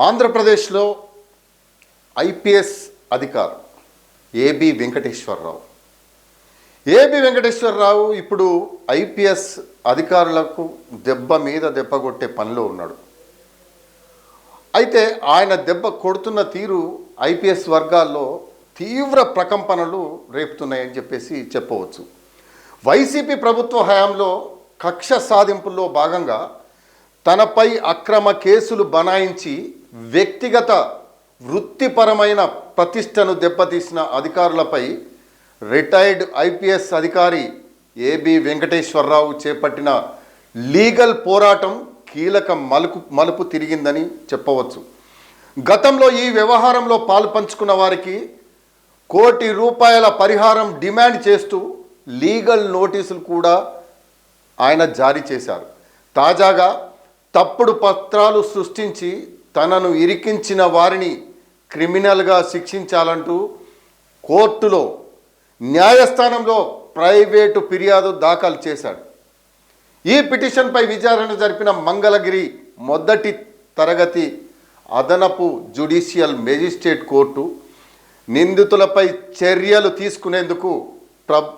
ఆంధ్రప్రదేశ్లో ఐపీఎస్ అధికారి ఏబి వెంకటేశ్వరరావు ఇప్పుడు ఐపీఎస్ అధికారులకు దెబ్బ మీద దెబ్బ కొట్టే పనిలో ఉన్నాడు. అయితే ఆయన దెబ్బ కొడుతున్న తీరు ఐపీఎస్ వర్గాల్లో తీవ్ర ప్రకంపనలు రేపుతున్నాయని చెప్పవచ్చు. వైసీపీ ప్రభుత్వ హయాంలో కక్ష సాధింపుల్లో భాగంగా తనపై అక్రమ కేసులు బనాయించి వ్యక్తిగత వృత్తిపరమైన ప్రతిష్టను దెబ్బతీసిన అధికారులపై రిటైర్డ్ ఐపీఎస్ అధికారి ఏబి వెంకటేశ్వరరావు చేపట్టిన లీగల్ పోరాటం కీలక మలుపు తిరిగిందని చెప్పవచ్చు. గతంలో ఈ వ్యవహారంలో పాలుపంచుకున్న వారికి ₹1 కోటి పరిహారం డిమాండ్ చేస్తూ లీగల్ నోటీసులు కూడా ఆయన జారీ చేశారు. తాజాగా తప్పుడు పత్రాలు సృష్టించి తనను ఇరికించిన వారిని క్రిమినల్గా శిక్షించాలంటూ కోర్టులో న్యాయస్థానంలో ప్రైవేటు ఫిర్యాదు దాఖలు చేశాడు. ఈ పిటిషన్పై విచారణ జరిపిన మంగళగిరి మొదటి తరగతి అదనపు జ్యుడిషియల్ మేజిస్ట్రేట్ కోర్టు నిందితులపై చర్యలు తీసుకునేందుకు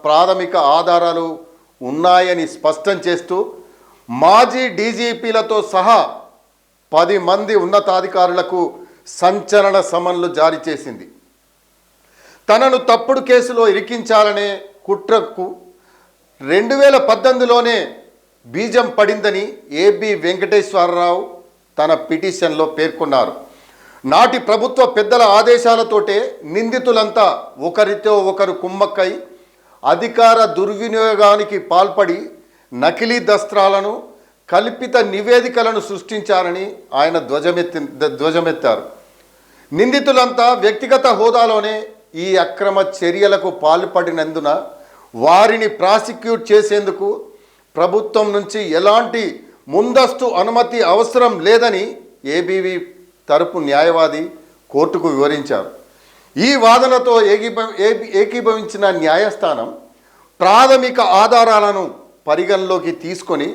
ప్రాథమిక ఆధారాలు ఉన్నాయని స్పష్టం చేస్తూ మాజీ డీజీపీలతో సహా 10 మంది ఉన్నతాధికారులకు సంచలన సమన్లు జారీ చేసింది. తనను తప్పుడు కేసులో ఇరికించాలనే కుట్రకు 2018లోనే బీజం పడిందని ఏబి వెంకటేశ్వరరావు తన పిటిషన్లో పేర్కొన్నారు. నాటి ప్రభుత్వ పెద్దల ఆదేశాలతోటే నిందితులంతా ఒకరితో ఒకరు కుమ్మక్కై అధికార దుర్వినియోగానికి పాల్పడి నకిలీ దస్త్రాలను కల్పిత నివేదికలను సృష్టించారని ఆయన ధ్వజమెత్తారు. నిందితులంతా వ్యక్తిగత హోదాలోనే ఈ అక్రమ చర్యలకు పాల్పడినందున వారిని ప్రాసిక్యూట్ చేసేందుకు ప్రభుత్వం నుంచి ఎలాంటి ముందస్తు అనుమతి అవసరం లేదని ఏబీవీ తరపు న్యాయవాది కోర్టుకు వివరించారు. ఈ వాదనతో ఏకీభవించిన న్యాయస్థానం ప్రాథమిక ఆధారాలను పరిగణలోకి తీసుకొని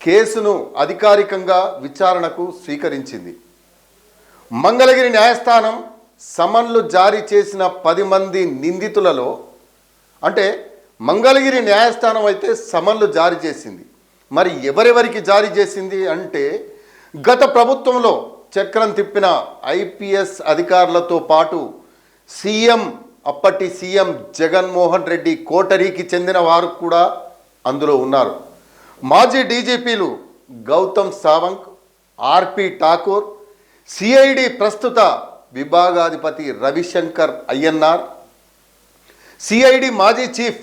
కేసును అధికారికంగా విచారణకు స్వీకరించింది. మంగళగిరి న్యాయస్థానం సమన్లు జారీ చేసిన 10 మంది నిందితులలో మంగళగిరి న్యాయస్థానం అయితే సమన్లు జారీ చేసింది. మరి ఎవరెవరికి జారీ చేసింది అంటే గత ప్రభుత్వంలో చక్రం తిప్పిన ఐపీఎస్ అధికారులతో పాటు అప్పటి సీఎం జగన్మోహన్ రెడ్డి కోటరీకి చెందిన వారు కూడా అందులో ఉన్నారు. మాజీ డీజీపీలు గౌతమ్ సావంగ్, ఆర్పి ఠాకూర్, సిఐడి ప్రస్తుత విభాగాధిపతి రవిశంకర్ అయ్యన్నార్, సిఐడి మాజీ చీఫ్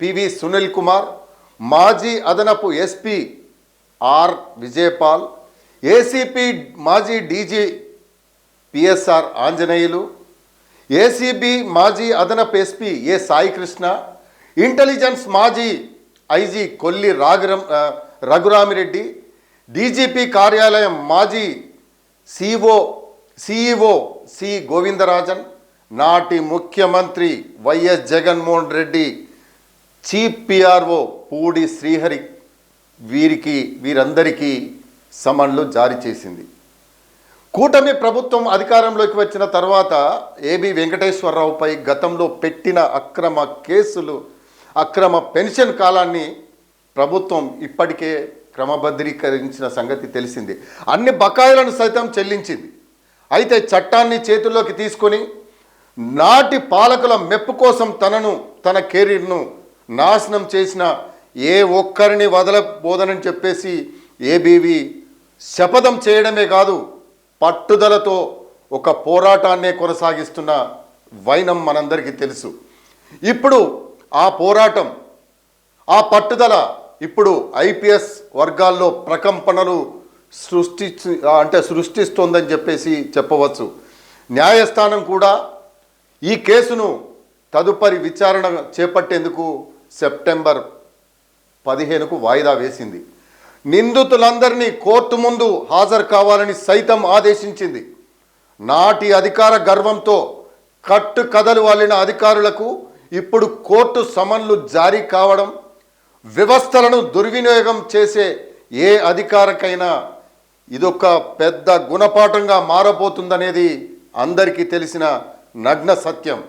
పివి సునీల్ కుమార్, మాజీ అదనపు ఎస్పీ ఆర్ విజయపాల్, ఏసీపీ మాజీ డీజీ పిఎస్ఆర్ ఆంజనేయులు, ఏసీబీ మాజీ అదనపు ఎస్పీ ఏ సాయికృష్ణ, ఇంటెలిజెన్స్ మాజీ ఐజీ కొల్లి రఘురామిరెడ్డి, డీజీపీ కార్యాలయం మాజీ సిఈఓ సి గోవిందరాజన్, నాటి ముఖ్యమంత్రి YS Jaganmohan Reddy chief PRO Pudi Srihari వీరందరికీ సమన్లు జారీ చేసింది. కూటమి ప్రభుత్వం అధికారంలోకి వచ్చిన తర్వాత ఏబి వెంకటేశ్వరరావుపై గతంలో పెట్టిన అక్రమ పెన్షన్ కాలాన్ని ప్రభుత్వం ఇప్పటికే క్రమబద్ధీకరించిన సంగతి తెలిసింది. అన్ని బకాయిలను సైతం చెల్లించింది. అయితే చట్టాన్ని చేతుల్లోకి తీసుకొని నాటి పాలకుల మెప్పు కోసం తన కెరీర్ను నాశనం చేసిన ఏ ఒక్కరిని వదలబోదనని చెప్పేసి ఏబీవీ శపథం చేయడమే కాదు, పట్టుదలతో ఒక పోరాటాన్నే కొనసాగిస్తున్న వైనం మనందరికీ తెలుసు. ఇప్పుడు ఆ పోరాటం, ఆ పట్టుదల ఇప్పుడు ఐపీఎస్ వర్గాల్లో ప్రకంపనలు సృష్టిస్తోందని చెప్పవచ్చు. న్యాయస్థానం కూడా ఈ కేసును తదుపరి విచారణ చేపట్టేందుకు సెప్టెంబర్ 15కు వాయిదా వేసింది. నిందితులందరినీ కోర్టు ముందు హాజరు కావాలని సైతం ఆదేశించింది. నాటి అధికార గర్వంతో కదలు వాలిన అధికారులకు ఇప్పుడు కోర్టు సమన్లు జారీ కావడం వ్యవస్థలను దుర్వినియోగం చేసే ఏ అధికారికైనా ఇదొక పెద్ద గుణపాఠంగా మారబోతుందనేది అందరికీ తెలిసిన నగ్న సత్యం.